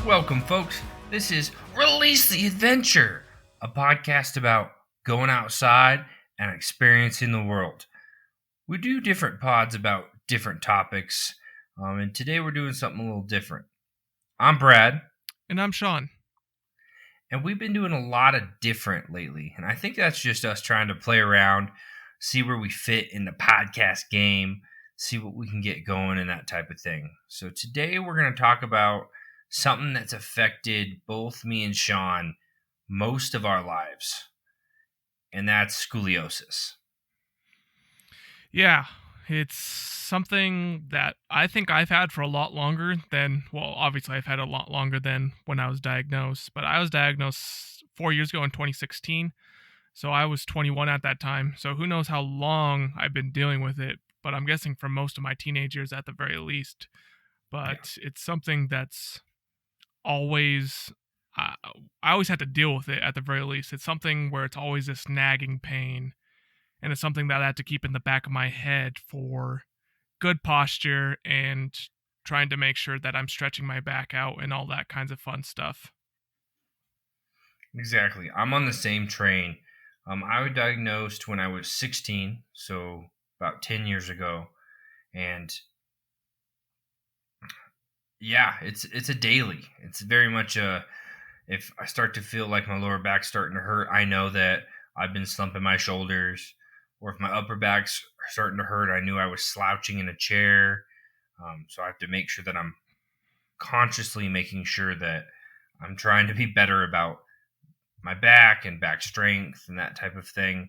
Welcome, folks. This is Release the Adventure, a podcast about going outside and experiencing the world. We do different pods about different topics, and today we're doing something a little different. I'm Brad. And I'm Shawn. And we've been doing a lot of different lately, and I think that's just us trying to play around, see where we fit in the podcast game, see what we can get going and that type of thing. So today we're going to talk about something that's affected both me and Shawn most of our lives, and that's scoliosis. Yeah, it's something that I think I've had for a lot longer than, well, obviously I've had a lot longer than when I was diagnosed, but I was diagnosed 4 years ago in 2016, so I was 21 at that time, so who knows how long I've been dealing with it, but I'm guessing for most of my teenage years at the very least. But It's something that's always I always had to deal with it at the very least. It's something where it's always this nagging pain, and it's something that I had to keep in the back of my head for good posture and trying to make sure that I'm stretching my back out and all that kinds of fun stuff. Exactly. I'm on the same train. I was diagnosed when I was 16, so about 10 years ago, and yeah, it's a daily. It's very much if I start to feel like my lower back's starting to hurt, I know that I've been slumping my shoulders. Or if my upper back's starting to hurt, I knew I was slouching in a chair. So I have to make sure that I'm consciously making sure that I'm trying to be better about my back and back strength and that type of thing.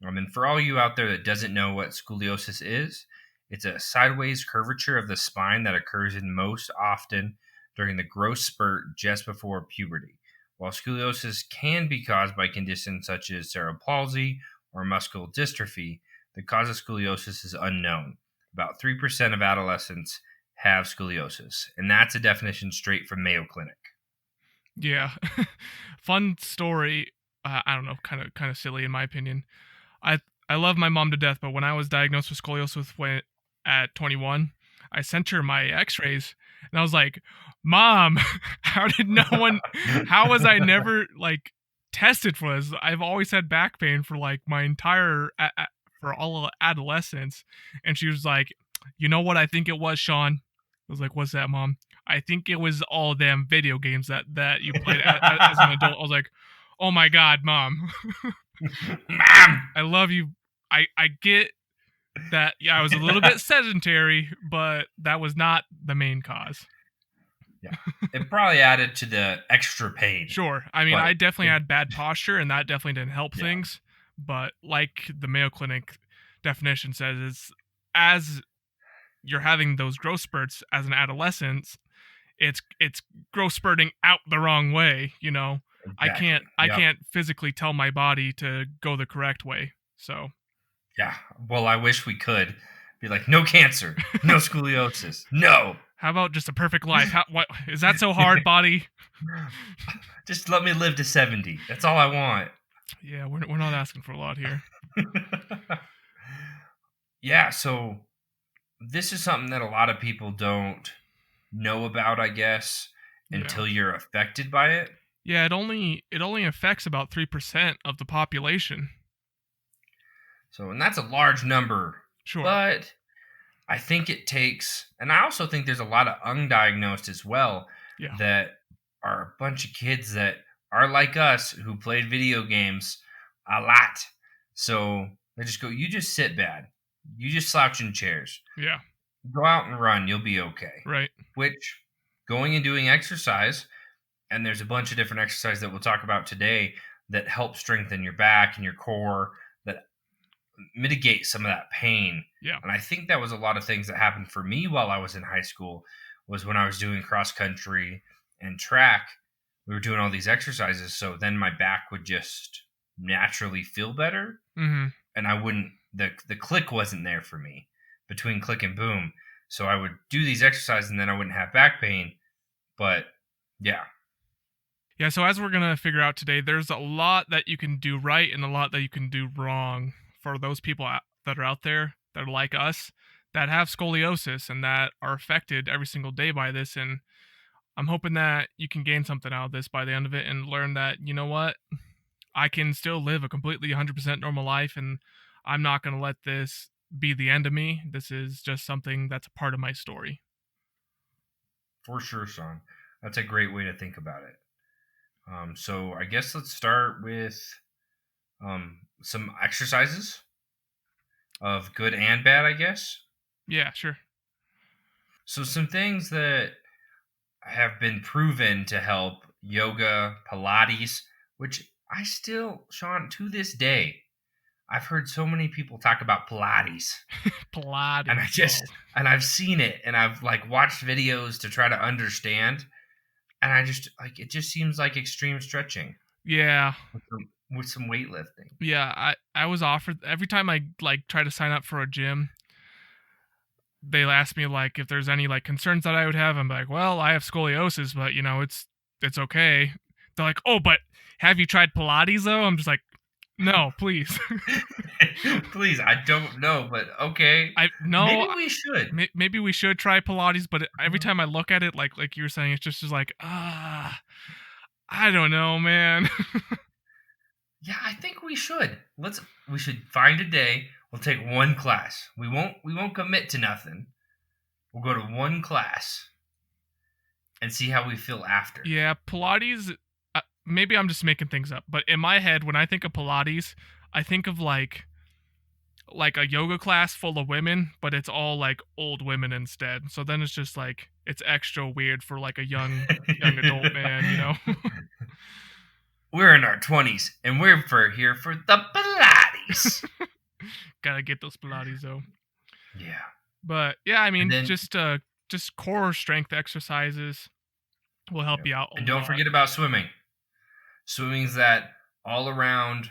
And for all you out there that doesn't know what scoliosis is, it's a sideways curvature of the spine that occurs in most often during the growth spurt just before puberty. While scoliosis can be caused by conditions such as cerebral palsy or muscular dystrophy, the cause of scoliosis is unknown. About 3% of adolescents have scoliosis, and that's a definition straight from Mayo Clinic. Yeah. Fun story. I don't know, kind of silly in my opinion. I love my mom to death, but when I was diagnosed with scoliosis at 21, I sent her my x-rays and I was like, "Mom, how was I never tested for this? I've always had back pain for my entire for all of adolescence." And she was like, "You know what I think it was, Shawn?" I was like, "What's that, Mom?" "I think it was all them video games that you played as an adult." I was like, "Oh my God, Mom." Mom! I love you. I get that, yeah, I was a little bit sedentary, but that was not the main cause. Yeah. It probably added to the extra pain. Sure. I mean, I definitely had bad posture, and that definitely didn't help things. But like the Mayo Clinic definition says, is as you're having those growth spurts as an adolescent, it's growth spurting out the wrong way, you know. Exactly. I can't physically tell my body to go the correct way. So yeah, well, I wish we could be like, no cancer, no scoliosis, no. How about just a perfect life? What is that so hard, body? Just let me live to 70. That's all I want. Yeah, we're not asking for a lot here. Yeah, so this is something that a lot of people don't know about, I guess, until you're affected by it. Yeah, it only affects about 3% of the population. So, and that's a large number. Sure. But I think it takes, and I also think there's a lot of undiagnosed as well, that are a bunch of kids that are like us who played video games a lot. So they just go, you just sit bad. You just slouch in chairs. Yeah. Go out and run. You'll be okay. Right. Which, going and doing exercise, and there's a bunch of different exercises that we'll talk about today that help strengthen your back and your core, that mitigate some of that pain. Yeah. And I think that was a lot of things that happened for me while I was in high school, was when I was doing cross country and track, we were doing all these exercises. So then my back would just naturally feel better. Mm-hmm. And I wouldn't, the click wasn't there for me between click and boom. So I would do these exercises and then I wouldn't have back pain. But yeah. Yeah, so as we're going to figure out today, there's a lot that you can do right and a lot that you can do wrong for those people that are out there that are like us, that have scoliosis and that are affected every single day by this. And I'm hoping that you can gain something out of this by the end of it and learn that, you know what, I can still live a completely 100% normal life, and I'm not going to let this be the end of me. This is just something that's a part of my story. For sure, Shawn. That's a great way to think about it. So I guess let's start with some exercises of good and bad, I guess. Yeah, sure. So some things that have been proven to help: yoga, Pilates, which I still, Shawn, to this day, I've heard so many people talk about Pilates, and Pilates. and I've seen it, and I've like watched videos to try to understand, and I just like it just seems like extreme stretching Yeah. with some weightlifting. Yeah, I was offered every time I like try to sign up for a gym, they ask me like if there's any like concerns that I would have. I'm like, well, I have scoliosis, but you know, it's okay. They're like, oh, but have you tried Pilates though? I'm just like, no, please. Please, I don't know, but okay. Maybe No, we should. maybe we should try Pilates, but every Mhm. time I look at it, like you were saying, it's just like I don't know, man. Yeah, I think we should. We should find a day. We'll take one class. We won't commit to nothing. We'll go to one class and see how we feel after. Yeah, Pilates. Maybe I'm just making things up, but in my head, when I think of Pilates, I think of like a yoga class full of women, but it's all like old women instead. So then it's just like it's extra weird for like a young adult man, you know. We're in our 20s and here for the Pilates. Gotta get those Pilates though. Yeah. But yeah, I And mean, then just core strength exercises will help yep. you out a And don't lot. forget about swimming. Swimming's that all around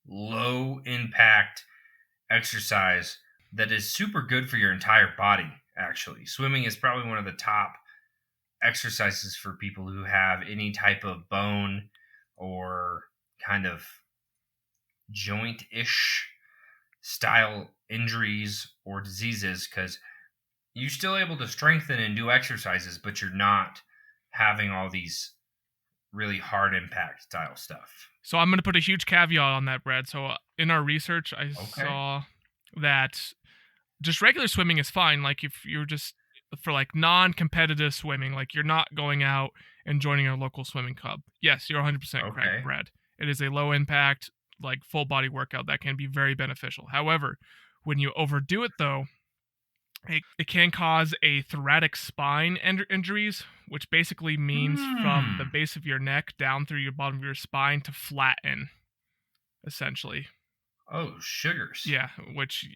low impact exercise that is super good for your entire body, actually. Swimming is probably one of the top exercises for people who have any type of bone or kind of joint ish style injuries or diseases, because you're still able to strengthen and do exercises, but you're not having all these really hard impact style stuff. So I'm gonna put a huge caveat on that, Brad. So in our research, I Okay. saw that just regular swimming is fine. Like if you're just for like non-competitive swimming, like you're not going out and joining a local swimming club. Yes, you're 100% correct, Okay. Brad. It is a low impact, like full body workout that can be very beneficial. However, when you overdo it though, it can cause a thoracic spine injuries, which basically means from the Hmm. base of your neck down through your bottom of your spine to flatten, essentially. Oh, sugars. Yeah, which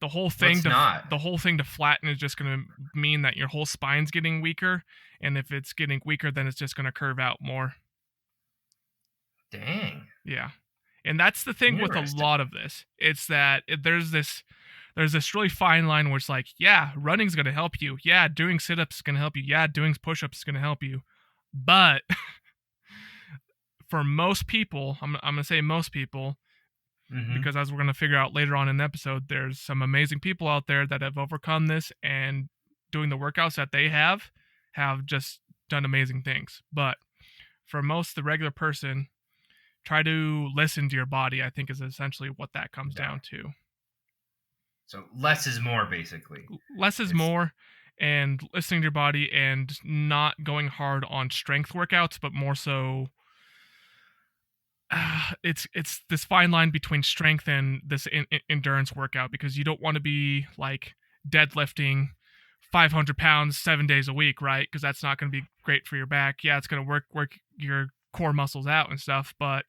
the whole thing Let's to not. the whole thing to flatten is just going to mean that your whole spine's getting weaker, and if it's getting weaker, then it's just going to curve out more. Dang. Yeah, and that's the thing with a Interesting. lot of this. It's that there's this really fine line where it's like, yeah, running's going to help you. Yeah, doing sit-ups is going to help you. Yeah, doing push-ups is going to help you. But for most people, I'm going to say most people, Mm-hmm. because as we're going to figure out later on in the episode, there's some amazing people out there that have overcome this and doing the workouts that they have just done amazing things. But for most the regular person, try to listen to your body, I think is essentially what that comes Yeah. down to. So less is more, basically. Less is It's more, and listening to your body and not going hard on strength workouts, but more so it's this fine line between strength and this endurance workout, because you don't want to be like deadlifting 500 pounds 7 days a week, right? Because that's not going to be great for your back. Yeah, it's going to work your core muscles out and stuff, but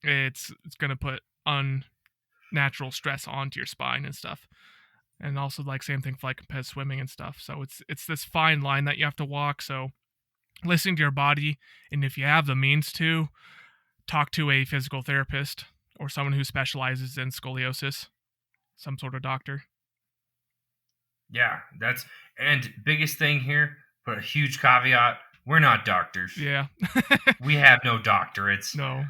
it's going to put unnatural stress onto your spine and stuff. And also like same thing for like competitive swimming and stuff. So it's this fine line that you have to walk. So listening to your body, and if you have the means to, talk to a physical therapist or someone who specializes in scoliosis, some sort of doctor. yeah, that's and biggest thing here, put a huge caveat. We're not doctors. Yeah. We have no doctorates. No.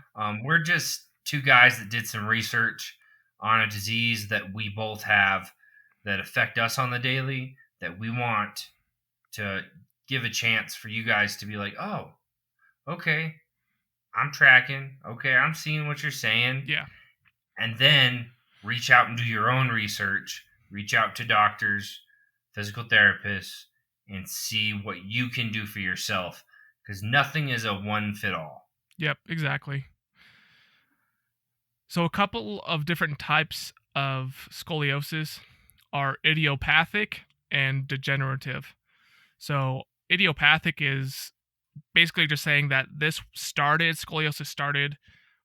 We're just two guys that did some research on a disease that we both have that affect us on the daily that we want to give a chance for you guys to be like, oh, okay, I'm tracking. Okay, I'm seeing what you're saying. Yeah. And then reach out and do your own research, reach out to doctors, physical therapists, and see what you can do for yourself. Because nothing is a one fit all. Yep, exactly. So a couple of different types of scoliosis are idiopathic and degenerative. So idiopathic is basically just saying that scoliosis started,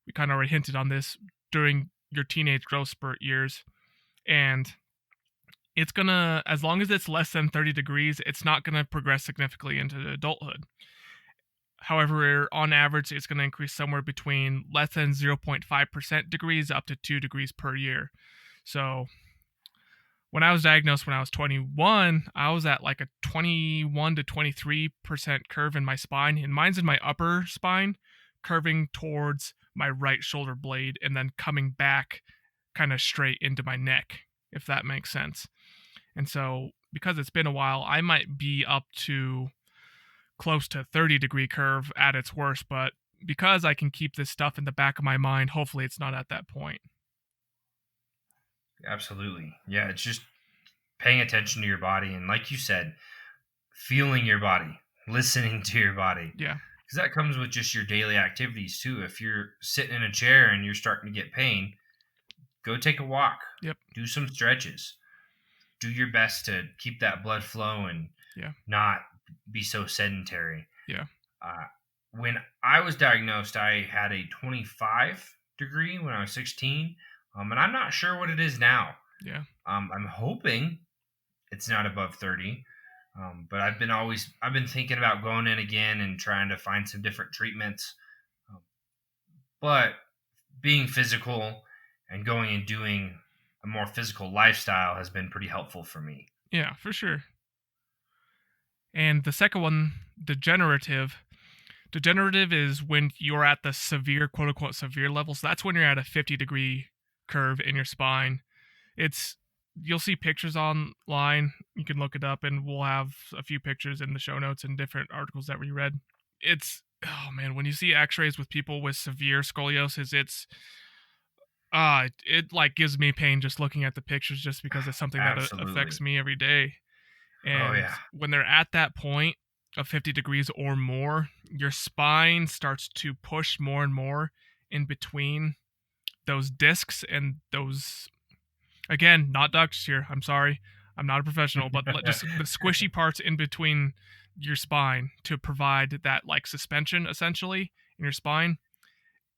we kind of already hinted on this, during your teenage growth spurt years. And it's gonna, as long as it's less than 30 degrees, it's not gonna progress significantly into adulthood. However, on average, it's going to increase somewhere between less than 0.5% degrees up to 2 degrees per year. So when I was diagnosed when I was 21, I was at like a 21 to 23% curve in my spine. And mine's in my upper spine, curving towards my right shoulder blade and then coming back kind of straight into my neck, if that makes sense. And so because it's been a while, I might be up to close to 30-degree curve at its worst, but because I can keep this stuff in the back of my mind, hopefully it's not at that point. Absolutely. Yeah, it's just paying attention to your body and, like you said, feeling your body, listening to your body. Yeah. Because that comes with just your daily activities too. If you're sitting in a chair and you're starting to get pain, go take a walk. Yep. Do some stretches. Do your best to keep that blood flow and not be so sedentary. Yeah. When I was diagnosed, I had a 25 degree when I was 16, and I'm not sure what it is now. Yeah. I'm hoping it's not above 30, but I've been thinking about going in again and trying to find some different treatments. But being physical and going and doing a more physical lifestyle has been pretty helpful for me. Yeah, for sure. And the second one, degenerative. Degenerative is when you're at the severe, quote unquote, severe level. So that's when you're at a 50-degree curve in your spine. You'll see pictures online. You can look it up, and we'll have a few pictures in the show notes and different articles that we read. Oh man, when you see x-rays with people with severe scoliosis, it like gives me pain just looking at the pictures, just because it's something that affects me every day. And when they're at that point of 50 degrees or more, your spine starts to push more and more in between those discs and those, again, not ducts here. I'm sorry. I'm not a professional, but just the squishy parts in between your spine to provide that like suspension essentially in your spine.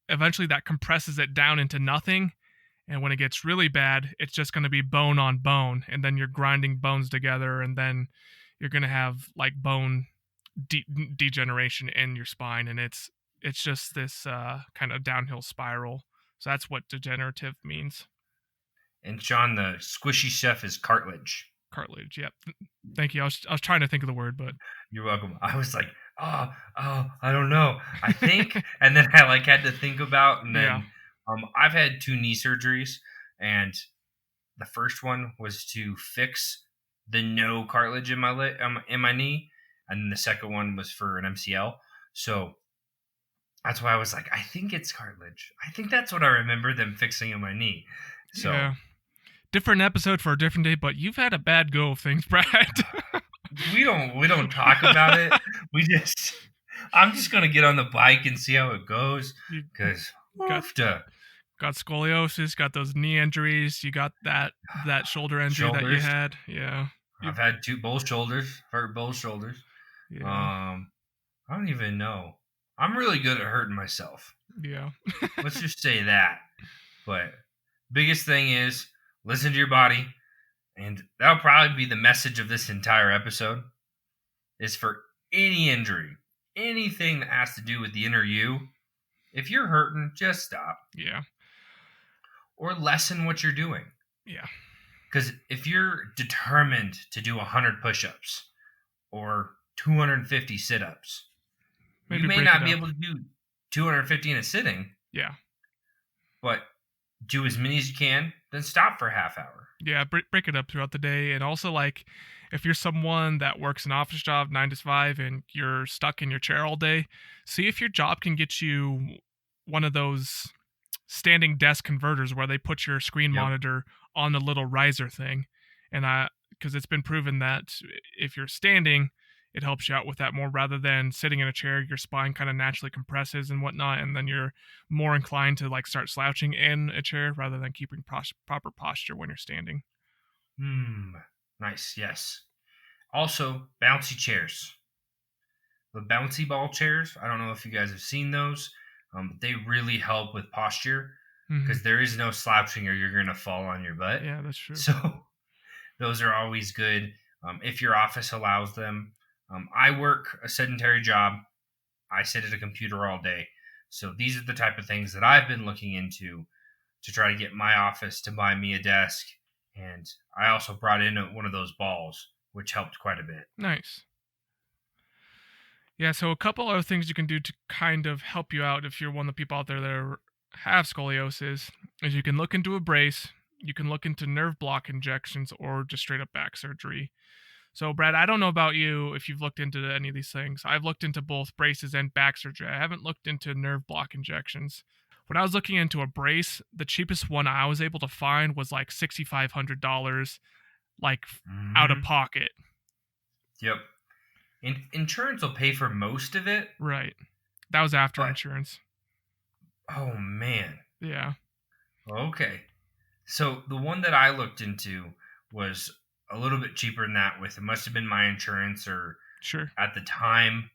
Eventually that compresses it down into nothing. And when it gets really bad, it's just going to be bone on bone. And then you're grinding bones together, and then you're going to have like bone degeneration in your spine. And it's just this kind of downhill spiral. So that's what degenerative means. And Shawn, the squishy stuff is cartilage. Cartilage, yep. Thank you. I was trying to think of the word, but you're welcome. I was like, oh, I don't know. I think, and then I like had to think about, and then I've had 2 knee surgeries, and the first one was to fix the no cartilage in my knee, and then the second one was for an MCL. So that's why I was like, I think it's cartilage. I think that's what I remember them fixing in my knee. So. Yeah. Different episode for a different day, but you've had a bad go of things, Brad. we don't talk about it. I'm just gonna get on the bike and see how it goes, because got scoliosis, got those knee injuries, you got that shoulder injury that you had. Yeah, I've had both shoulders, hurt both shoulders. Yeah. I don't even know. I'm really good at hurting myself. Yeah. Let's just say that. But biggest thing is, listen to your body, and that'll probably be the message of this entire episode, is for any injury, anything that has to do with the inner you, if you're hurting, just stop. Yeah. Or lessen what you're doing. Yeah. Because if you're determined to do 100 push-ups or 250 sit-ups, you may not be able to do 250 in a sitting. Yeah. But do as many as you can, then stop for a half hour. Yeah, break it up throughout the day. And also, like, if you're someone that works an office job 9 to 5 and you're stuck in your chair all day, see if your job can get you one of those standing desk converters where they put your screen Yep. monitor on the little riser thing. And because it's been proven that if you're standing, it helps you out with that more rather than sitting in a chair. Your spine kind of naturally compresses and whatnot, and then you're more inclined to like start slouching in a chair rather than keeping proper posture when you're standing. Nice. Yes. Also, bouncy chairs. The bouncy ball chairs. I don't know if you guys have seen those. But they really help with posture because there is no slouching or you're going to fall on your butt. Yeah, that's true. So those are always good if your office allows them. I work a sedentary job. I sit at a computer all day. So these are the type of things that I've been looking into to try to get my office to buy me a desk. And I also brought in one of those balls, which helped quite a bit. Nice. Yeah, so a couple other things you can do to kind of help you out if you're one of the people out there that have scoliosis is you can look into a brace, you can look into nerve block injections, or just straight up back surgery. So, Brad, I don't know about you if you've looked into any of these things. I've looked into both braces and back surgery. I haven't looked into nerve block injections. When I was looking into a brace, the cheapest one I was able to find was like $6,500, like out of pocket. Yep. Insurance will pay for most of it. Right. That was after insurance. Oh, man. Yeah. Okay. So the one that I looked into was a little bit cheaper than that. It must have been my insurance or sure at the time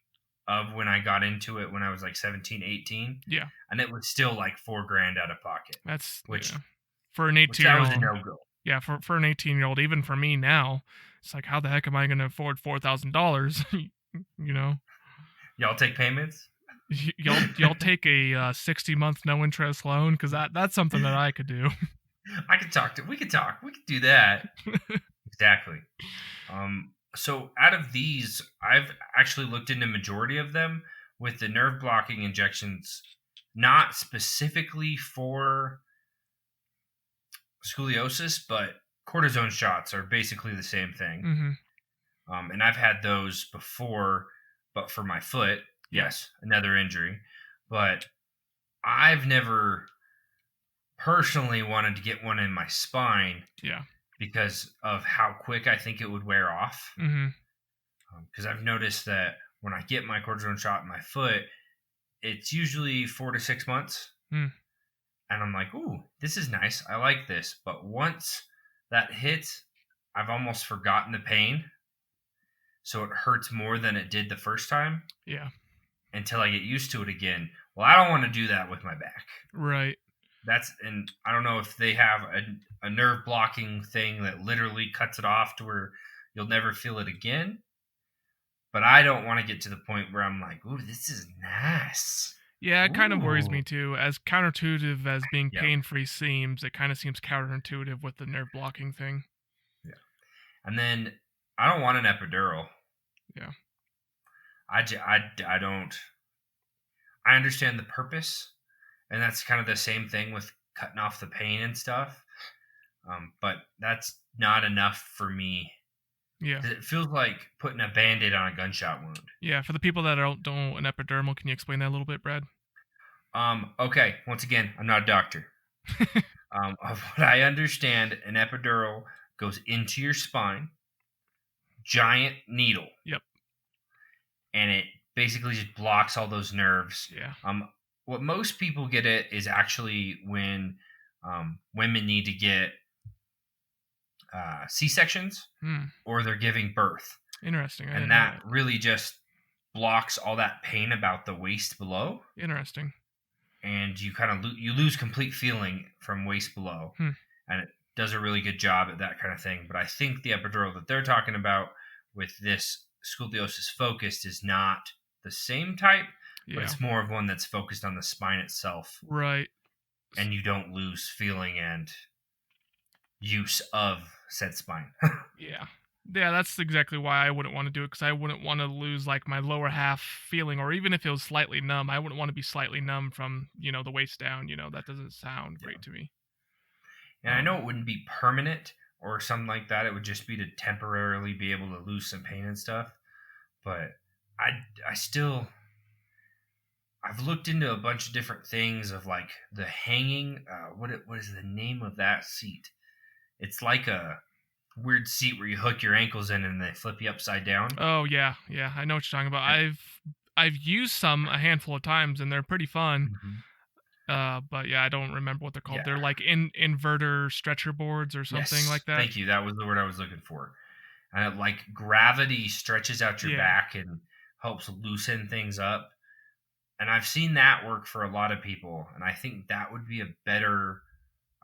of when I got into it when I was like 17, 18. Yeah. And it was still like $4,000 out of pocket. That's which for an 18-year-old. That was a no-go. Yeah, for an 18-year-old, even for me now, it's like, how the heck am I going to afford $4,000? You know? Y'all take payments? Y'all take a 60-month no interest loan because that's something that I could do. We could do that. Exactly. So out of these, I've actually looked into majority of them with the nerve blocking injections, not specifically for scoliosis, but cortisone shots are basically the same thing. Mm-hmm. And I've had those before, but for my foot, yes, another injury. But I've never personally wanted to get one in my spine. Yeah. Because of how quick I think it would wear off. Because I've noticed that when I get my cortisone shot in my foot, it's usually 4 to 6 months. And I'm like, ooh, this is nice. I like this. But once that hits, I've almost forgotten the pain. So it hurts more than it did the first time. Yeah. Until I get used to it again. Well, I don't want to do that with my back. Right. And I don't know if they have a nerve blocking thing that literally cuts it off to where you'll never feel it again. But I don't want to get to the point where I'm like, ooh, this is nice. Yeah, it kind of worries me too. As counterintuitive as being pain-free seems, it kind of seems counterintuitive with the nerve blocking thing. Yeah. And then I don't want an epidural. Yeah. I don't. I understand the purpose. And that's kind of the same thing with cutting off the pain and stuff. But that's not enough for me. Yeah. It feels like putting a Band-Aid on a gunshot wound. Yeah, for the people that don't know an epidermal, can you explain that a little bit, Brad? Okay, once again, I'm not a doctor. Of what I understand, an epidural goes into your spine, giant needle. Yep. And it basically just blocks all those nerves. Yeah. What most people get it is actually when women need to get C-sections or they're giving birth. Interesting. And that really just blocks all that pain about the waist below. Interesting. And you kind of you lose complete feeling from waist below. And it does a really good job at that kind of thing. But I think the epidural that they're talking about with this scoliosis focused is not the same type. But it's more of one that's focused on the spine itself. Right. And you don't lose feeling and use of said spine. Yeah. Yeah, that's exactly why I wouldn't want to do it, because I wouldn't want to lose like my lower half feeling, or even if it was slightly numb, I wouldn't want to be slightly numb from, the waist down. That doesn't sound great to me. And I know it wouldn't be permanent, or something like that. It would just be to temporarily be able to lose some pain and stuff. But I still, I've looked into a bunch of different things of like the hanging. What is the name of that seat? It's like a weird seat where you hook your ankles in and they flip you upside down. Oh yeah, yeah, I know what you're talking about. I've used some a handful of times and they're pretty fun. Mm-hmm. But yeah, I don't remember what they're called. Yeah. They're like inverter stretcher boards or something Yes. like that. Thank you. That was the word I was looking for. And like gravity stretches out your Yeah. back and helps loosen things up. And I've seen that work for a lot of people. And I think that would be a better,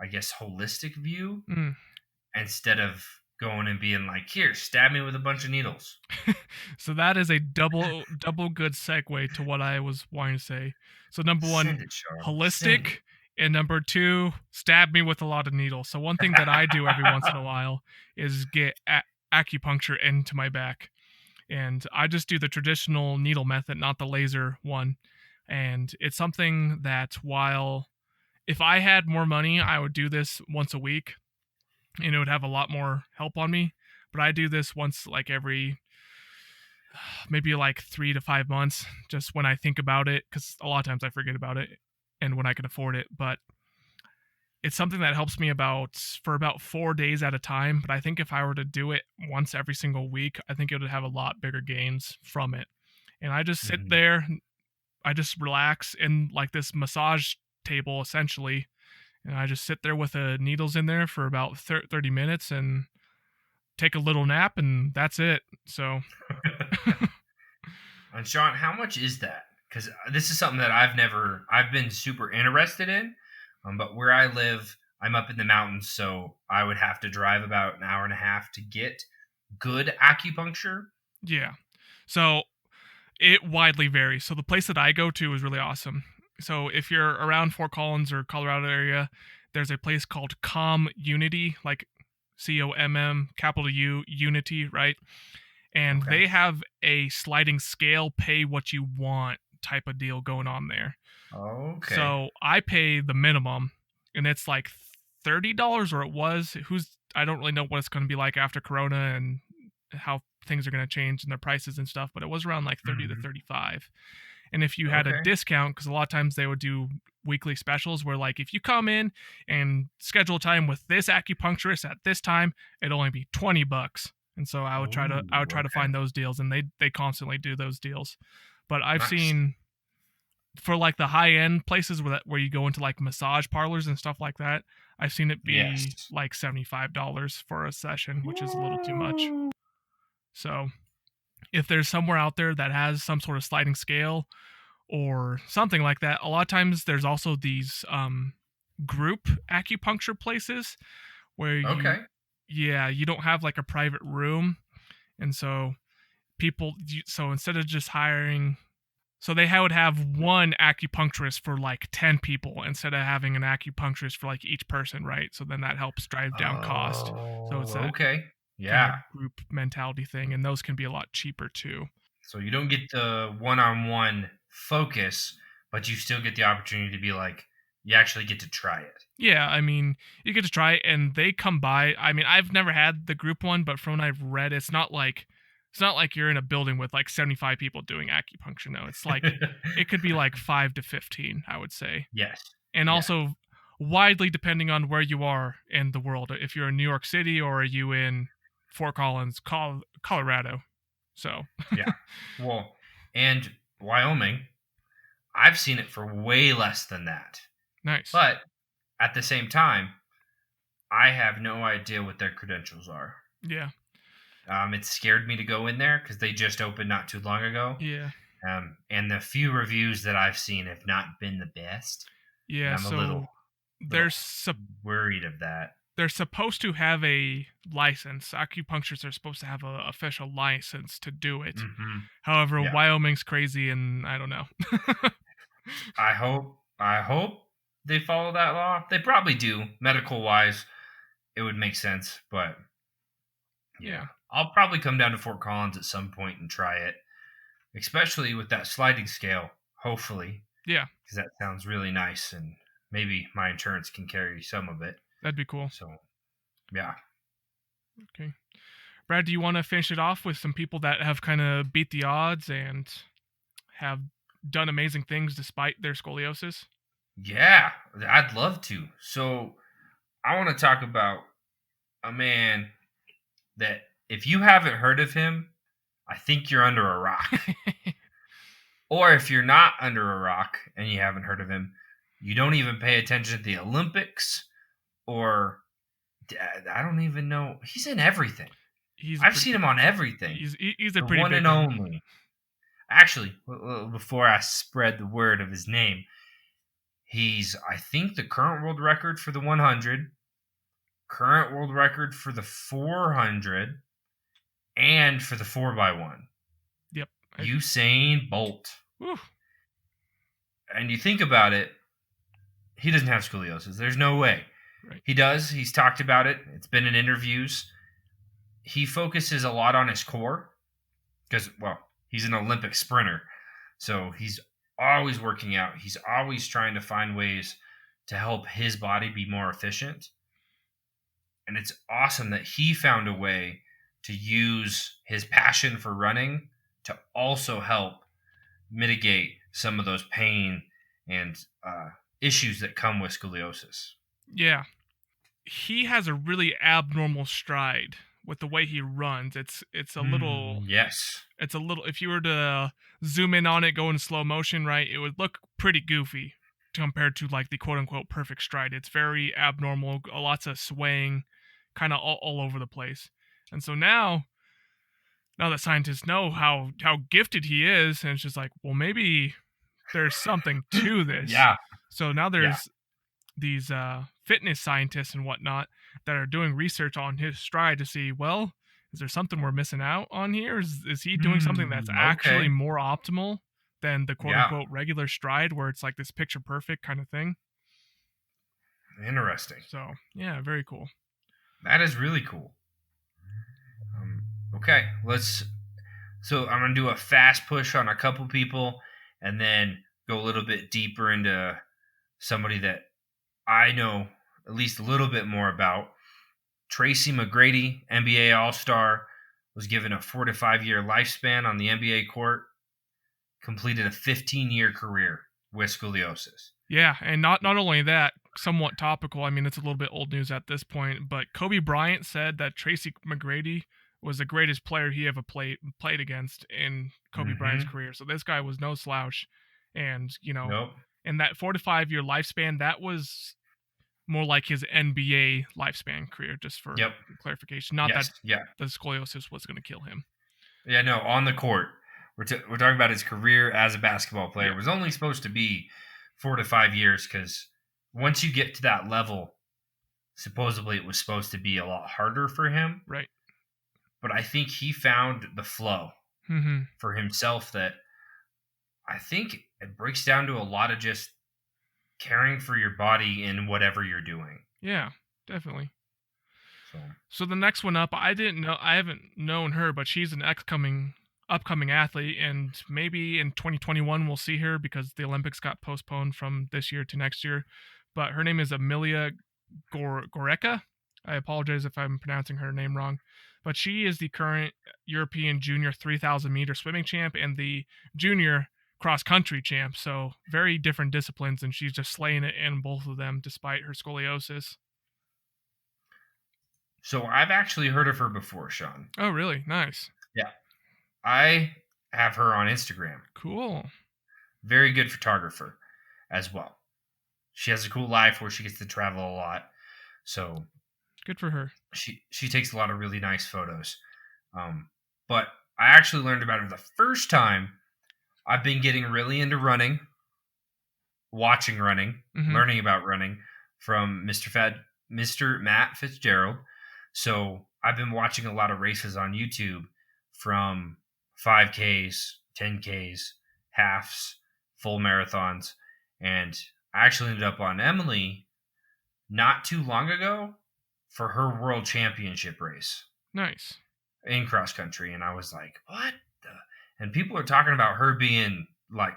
I guess, holistic view Mm. instead of going and being like, here, stab me with a bunch of needles. So that is a double good segue to what I was wanting to say. So number one, Send it, Shawn. Send holistic, and number two, stab me with a lot of needles. So one thing that I do every once in a while is get acupuncture into my back, and I just do the traditional needle method, not the laser one. And it's something that while if I had more money, I would do this once a week, and it would have a lot more help on me. But I do this once like every maybe like 3 to 5 months, just when I think about it, because a lot of times I forget about it and when I can afford it. But it's something that helps me for about 4 days at a time. But I think if I were to do it once every single week, I think it would have a lot bigger gains from it. And I just sit Mhm. there, I just relax in like this massage table essentially, and I just sit there with the needles in there for about 30 minutes and take a little nap, and that's it. So And Shawn, how much is that? Because this is something that I've been super interested in. But where I live, I'm up in the mountains, so I would have to drive about an hour and a half to get good acupuncture. yeah. So it widely varies. So the place that I go to is really awesome. So if you're around Fort Collins or Colorado area, there's a place called Com Unity, like COMM, capital U, Unity, right? And Okay. they have a sliding scale, pay what you want type of deal going on there. Okay. So I pay the minimum, and it's like $30, or it was. I don't really know what it's going to be like after Corona and how things are going to change and their prices and stuff, but it was around like 30 to Mhm. 35. And if you had a Okay. discount, because a lot of times they would do weekly specials where like if you come in and schedule time with this acupuncturist at this time, it'd only be $20. And so I would Ooh, try to okay. find those deals, and they constantly do those deals. But I've Nice. seen for like the high end places where you go into like massage parlors and stuff like that, I've seen it be Yes. like $75 for a session, which is a little too much. So if there's somewhere out there that has some sort of sliding scale or something like that, a lot of times there's also these group acupuncture places where Okay. you don't have like a private room, and so so instead of just hiring, so they would have one acupuncturist for like 10 people instead of having an acupuncturist for like each person, right? So then that helps drive down cost. So it's Oh, that okay. kind Yeah. of group mentality thing, and those can be a lot cheaper too. So you don't get the one-on-one focus, but you still get the opportunity to be like, you actually get to try it. Yeah, I mean, you get to try it, and they come by. I mean, I've never had the group one, but from what I've read, it's not like you're in a building with like 75 people doing acupuncture. No, it's like it could be like 5 to 15, I would say. Yes. And Yeah. also widely depending on where you are in the world. If you're in New York City or are you in Fort Collins, Colorado. So, Yeah. Well, and Wyoming, I've seen it for way less than that. nice. But at the same time, I have no idea what their credentials are. Yeah. It scared me to go in there because they just opened not too long ago. Yeah. And the few reviews that I've seen have not been the best. And Yeah, I'm a so little they're sup- worried of that. they're supposed to have a license. Acupuncturists are supposed to have a official license to do it. Hmm. However, Yeah. Wyoming's crazy, and I don't know. I hope they follow that law. They probably do. Medical wise, it would make sense, but yeah. Yeah. I'll probably come down to Fort Collins at some point and try it, especially with that sliding scale, hopefully, Yeah, because that sounds really nice and maybe my insurance can carry some of it. that'd be cool. So, yeah. Okay. Brad, do you want to finish it off with some people that have kind of beat the odds and have done amazing things despite their scoliosis? Yeah, I'd love to. So I want to talk about a man that if you haven't heard of him, I think you're under a rock. Or if you're not under a rock and you haven't heard of him, you don't even pay attention to the Olympics, or I don't even know. He's in everything. He's a I've pretty seen big. him on everything. He's a The pretty one big and one. only. Actually, before I spread the word of his name, he's, I think, the current world record for the 100, current world record for the 400, and for the 4x1. Yep. Usain Bolt. Whew. And you think about it, he doesn't have scoliosis. There's no way. Right. He does. He's talked about it. It's been in interviews. He focuses a lot on his core because, well, he's an Olympic sprinter. So he's always working out. He's always trying to find ways to help his body be more efficient. And it's awesome that he found a way to use his passion for running to also help mitigate some of those pain and issues that come with scoliosis. Yeah. He has a really abnormal stride with the way he runs. It's a little Yes. it's a little if you were to zoom in on it, go in slow motion, right, it would look pretty goofy compared to like the quote unquote perfect stride. It's very abnormal, lots of swaying, kind of all over the place. And so now that scientists know how gifted he is, and it's just like, well, maybe there's something to this. Yeah. So now there's these fitness scientists and whatnot that are doing research on his stride to see, well, is there something we're missing out on here? Is he doing something that's actually Okay. more optimal than the quote Yeah. unquote regular stride where it's like this picture perfect kind of thing? Interesting. So yeah, very cool. That is really cool. Okay, so I'm gonna do a fast push on a couple people, and then go a little bit deeper into somebody that I know at least a little bit more about. Tracy McGrady, NBA All-Star, was given a 4 to 5 year lifespan on the NBA court, completed a 15-year career with scoliosis. Yeah, and not only that, somewhat topical. I mean, it's a little bit old news at this point, but Kobe Bryant said that Tracy McGrady was the greatest player he ever played against in Kobe Bryant's career. So this guy was no slouch, and Nope. in that 4 to 5 year lifespan, that was more like his NBA lifespan career. Just for clarification, not that the scoliosis was going to kill him. Yeah, no, on the court. We're talking about his career as a basketball player. It was only supposed to be 4 to 5 years because once you get to that level, supposedly it was supposed to be a lot harder for him. Right. But I think he found the flow for himself that I think it breaks down to a lot of just caring for your body in whatever you're doing. Yeah, definitely. So the next one up, I haven't known her, but she's an upcoming athlete, and maybe in 2021 we'll see her because the Olympics got postponed from this year to next year. But her name is Amelia Goretzka. I apologize if I'm pronouncing her name wrong, but she is the current European Junior 3,000 meter swimming champ and the Junior cross country champ. So very different disciplines, and she's just slaying it in both of them despite her scoliosis. So I've actually heard of her before, Shawn. Oh, really? Nice. Yeah. I have her on Instagram. Cool. Very good photographer as well. She has a cool life where she gets to travel a lot. So good for her. She takes a lot of really nice photos. But I actually learned about her the first time. I've been getting really into running, watching running, learning about running from Mr. Matt Fitzgerald. So I've been watching a lot of races on YouTube from 5Ks, 10Ks, halves, full marathons. And I actually ended up on Emily not too long ago for her world championship race. Nice. In cross country. And I was like, what the? And people are talking about her being like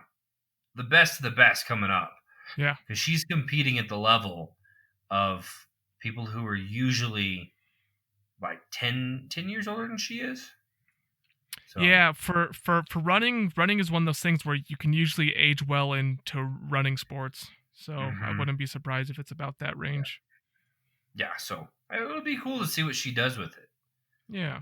the best of the best coming up. Yeah. Because she's competing at the level of people who are usually like 10 years older than she is. So Yeah, for running is one of those things where you can usually age well into running sports. So I mhm, wouldn't be surprised if it's about that yeah, range. yeah. So it would be cool to see what she does with it. Yeah.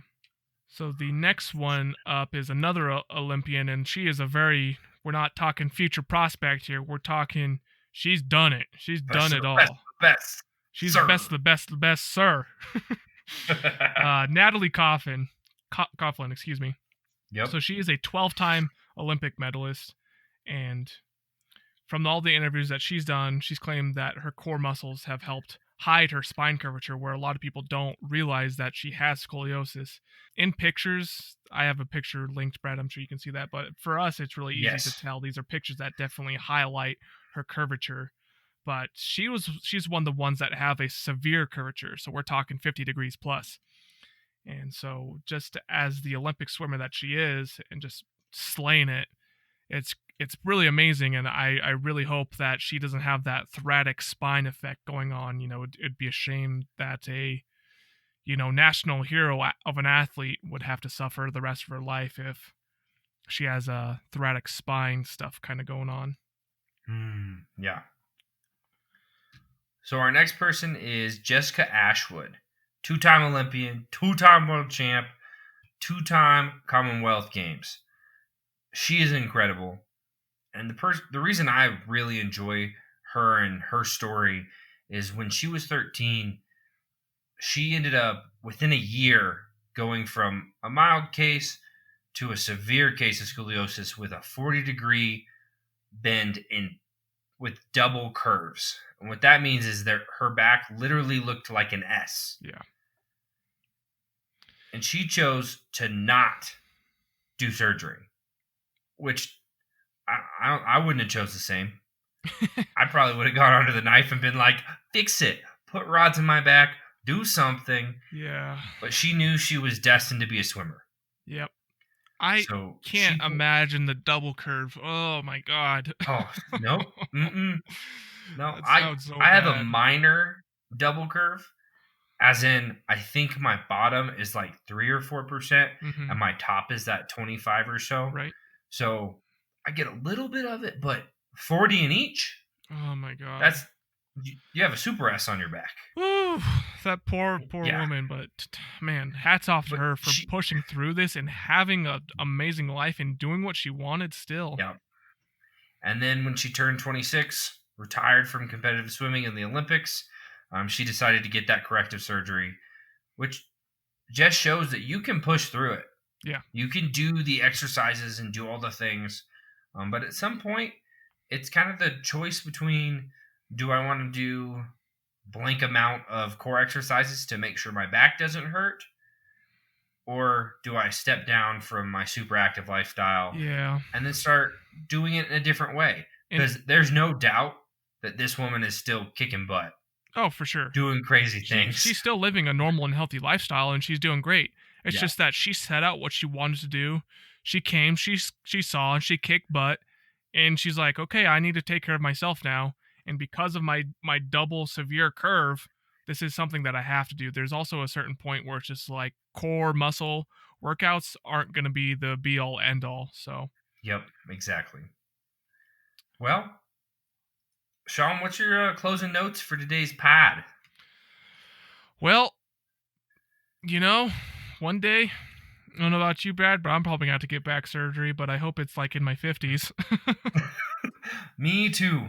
So the next one up is another Olympian, and she is a very. We're not talking future prospect here. We're talking. She's done it. She's Best done of it the best, all. of the best, She's the sir. best of the best of the best, sir. Natalie Coughlin, excuse me. Yep. So she is a 12-time Olympic medalist, and from all the interviews that she's done, she's claimed that her core muscles have helped hide her spine curvature, where a lot of people don't realize that she has scoliosis. In pictures, I have a picture linked, Brad. I'm sure you can see that. But for us, it's really easy to Yes. tell. These are pictures that definitely highlight her curvature. But she's one of the ones that have a severe curvature. So we're talking 50 degrees plus. And so just as the Olympic swimmer that she is, and just slaying it, it's really amazing, and I really hope that she doesn't have that thoracic spine effect going on. It'd be a shame that a national hero of an athlete would have to suffer the rest of her life if she has a thoracic spine stuff kind of going on. Yeah. So our next person is Jessica Ashwood, two-time Olympian, two-time world champ, two-time Commonwealth Games. She is incredible, and the reason I really enjoy her and her story is when she was 13, she ended up within a year going from a mild case to a severe case of scoliosis with a 40-degree bend in with double curves. And what that means is that her back literally looked like an S. Yeah. And she chose to not do surgery, which I wouldn't have chose the same. I probably would have gone under the knife and been like, fix it, put rods in my back, do something. Yeah. But she knew she was destined to be a swimmer. Yep. I So can't imagine the double curve. Oh my god. oh, nope. Mm-mm. No, That I sounds so I have a bad. minor double curve, as in I think my bottom is like 3 or 4%, Mm-hmm. and my top is that 25 or so. Right. So I get a little bit of it, but 40 in each. Oh my god. That's you have a super S on your back. Whew, that poor Yeah, woman. But man, hats off to but her for she pushing through this and having an amazing life and doing what she wanted still. yeah. And then when she turned 26, retired from competitive swimming in the Olympics, she decided to get that corrective surgery, which just shows that you can push through it. Yeah. You can do the exercises and do all the things. But at some point, it's kind of the choice between, do I want to do blank amount of core exercises to make sure my back doesn't hurt? Or do I step down from my super active lifestyle Yeah. and then start doing it in a different way? And Because there's no doubt that this woman is still kicking butt, oh, for sure. doing crazy things. She's still living a normal and healthy lifestyle, and she's doing great. It's Yeah. just that she set out what she wanted to do. She came, she saw, and she kicked butt, and she's like, okay, I need to take care of myself now. And because of my double severe curve, this is something that I have to do. There's also a certain point where it's just like core muscle workouts aren't going to be the be all end all. So Yep, exactly. Well, Shawn, what's your closing notes for today's pad? well, one day, I don't know about you, Brad, but I'm probably going to have to get back surgery, but I hope it's like in my 50s. Me too.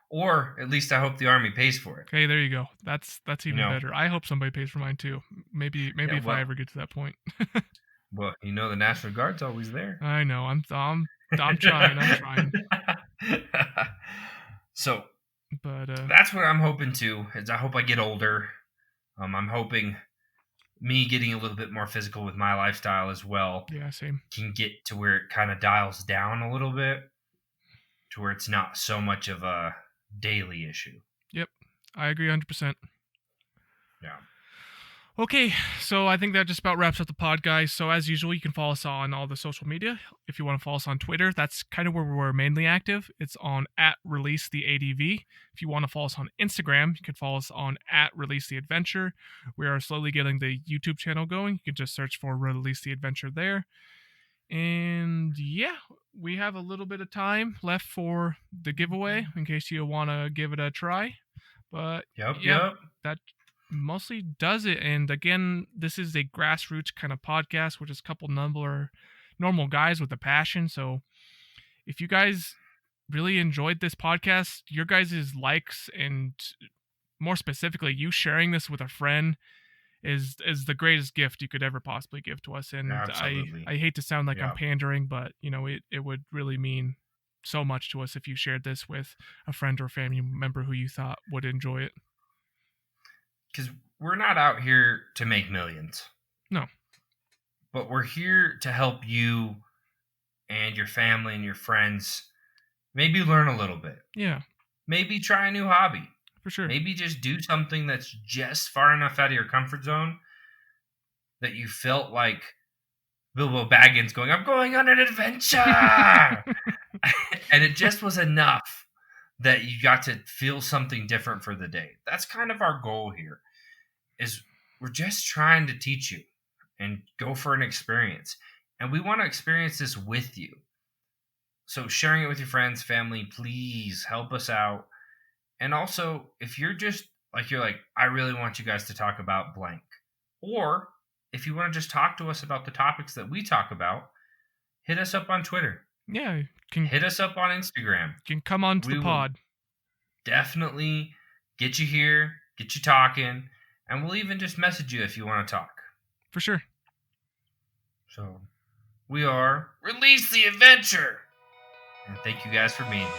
Or at least I hope the army pays for it. Okay, there you go. That's even know. better. I hope somebody pays for mine too. Maybe Yeah, if I ever get to that point. well, the National Guard's always there. I know. I'm trying. I'm trying. So But that's what I'm hoping to. Is I hope I get older. I'm hoping me getting a little bit more physical with my lifestyle as well yeah, same. can get to where it kind of dials down a little bit, to where it's not so much of a daily issue. Yep. I agree 100%. Yeah. Okay, so I think that just about wraps up the pod, guys. So as usual, you can follow us on all the social media. If you want to follow us on Twitter, that's kind of where we're mainly active. It's on @releasetheadv. If you want to follow us on Instagram, you can follow us on @releasetheadventure. We are slowly getting the YouTube channel going. You can just search for Release the Adventure there. And yeah, we have a little bit of time left for the giveaway in case you want to give it a try. But Yep. that mostly does it. And again, this is a grassroots kind of podcast, which is a couple normal guys with a passion. So if you guys really enjoyed this podcast, your guys' likes and more specifically you sharing this with a friend is the greatest gift you could ever possibly give to us. And Absolutely. I hate to sound like I'm Yep. pandering, but it would really mean so much to us if you shared this with a friend or family member who you thought would enjoy it. Because we're not out here to make millions. No. But we're here to help you and your family and your friends maybe learn a little bit. Yeah. Maybe try a new hobby. For sure. Maybe just do something that's just far enough out of your comfort zone that you felt like Bilbo Baggins going, I'm going on an adventure! And it just was enough that you got to feel something different for the day. That's kind of our goal here, is we're just trying to teach you and go for an experience. And we want to experience this with you. So sharing it with your friends, family, please help us out. And also, if you're just you're like, I really want you guys to talk about blank. Or if you want to just talk to us about the topics that we talk about, hit us up on Twitter. Yeah. Hit us up on Instagram. You can come on to the pod. Definitely get you here, get you talking, and we'll even just message you if you want to talk. For sure. So, we are Release the Adventure! And thank you guys for being here.